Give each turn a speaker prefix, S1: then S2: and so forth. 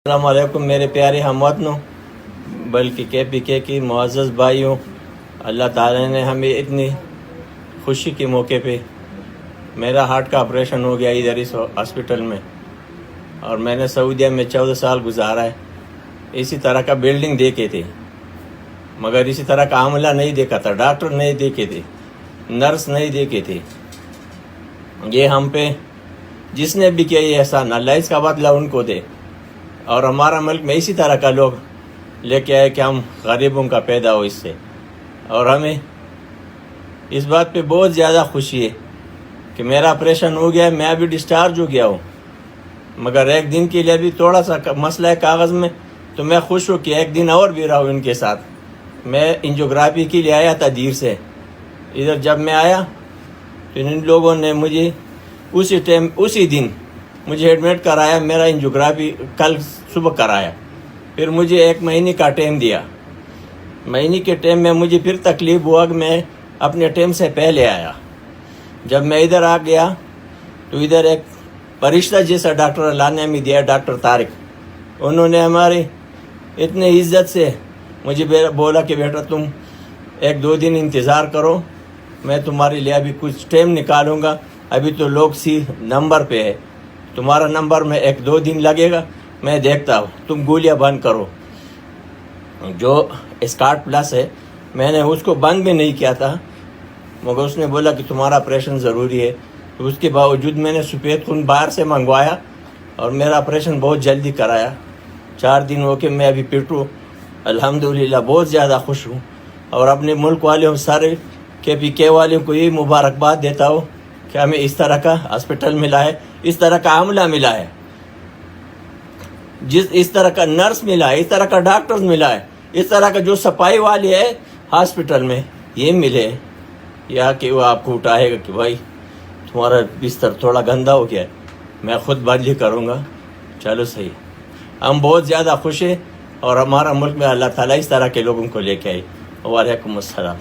S1: السلام علیکم میرے پیارے ہم وطنوں، بلکہ KPK کی معزز بھائیوں، اللہ تعالیٰ نے ہمیں اتنی خوشی کے موقع پہ میرا ہارٹ کا آپریشن ہو گیا ادھر اس ہاسپٹل میں، اور میں نے سعودیہ میں 14 سال گزارا ہے۔ اسی طرح کا بلڈنگ دیکھے تھے مگر اسی طرح کا عملہ نہیں دیکھا تھا، ڈاکٹر نہیں دیکھے تھے، نرس نہیں دیکھے تھے۔ یہ ہم پہ جس نے بھی کیا یہ احسان، اللہ اس کا بدلہ ان کو دے۔ اور ہمارا ملک میں اسی طرح کا لوگ لے کے آئے کہ ہم غریبوں کا پیدا ہو اس سے، اور ہمیں اس بات پہ بہت زیادہ خوشی ہے کہ میرا آپریشن ہو گیا ہے۔ میں ابھی ڈسچارج ہو گیا ہوں، مگر ایک دن کے لیے ابھی تھوڑا سا مسئلہ ہے کاغذ میں، تو میں خوش ہوں کہ ایک دن اور بھی رہا ہوں ان کے ساتھ۔ میں انجیوگرافی کے لیے آیا تھا دیر سے، ادھر جب میں آیا تو ان لوگوں نے مجھے اسی دن مجھے ایڈمٹ کرایا، میرا انجیوگرافی کل صبح کرایا، پھر مجھے 1 مہینے کا ٹائم دیا۔ مہینے کے ٹائم میں مجھے پھر تکلیف ہوا کہ میں اپنے ٹائم سے پہلے آیا۔ جب میں ادھر آ گیا تو ادھر ایک فرشتہ جیسا ڈاکٹر اللہ نے ہمیں دیا، ڈاکٹر طارق۔ انہوں نے ہماری اتنے عزت سے مجھے بولا کہ بیٹا تم 1-2 دن انتظار کرو، میں تمہارے لیے ابھی کچھ ٹائم نکالوں گا، ابھی تو لوگ نمبر پہ ہے، تمہارا نمبر میں 1-2 دن لگے گا، میں دیکھتا ہوں، تم گولیاں بند کرو۔ جو اسکاٹ پلس ہے میں نے اس کو بند بھی نہیں کیا تھا، مگر اس نے بولا کہ تمہارا آپریشن ضروری ہے۔ تو اس کے باوجود میں نے سفید خون باہر سے منگوایا اور میرا آپریشن بہت جلدی کرایا۔ 4 دن ہو کے میں ابھی فٹ ہوں، الحمدللہ بہت زیادہ خوش ہوں، اور اپنے ملک والوں سارے KPK والوں کو یہ مبارکباد دیتا ہوں کہ ہمیں اس طرح کا ہاسپٹل ملا ہے، اس طرح کا عملہ ملا ہے، اس طرح کا نرس ملا ہے، اس طرح کا ڈاکٹر ملا ہے، اس طرح کا جو صفائی والے ہے ہاسپٹل میں یہ ملے، یا کہ وہ آپ کو اٹھائے گا کہ بھائی تمہارا بستر تھوڑا گندا ہو گیا ہے، میں خود بدلی کروں گا، چلو صحیح۔ ہم بہت زیادہ خوش ہیں، اور ہمارا ملک میں اللہ تعالیٰ اس طرح کے لوگوں کو لے کے آئے۔ وعلیکم السلام۔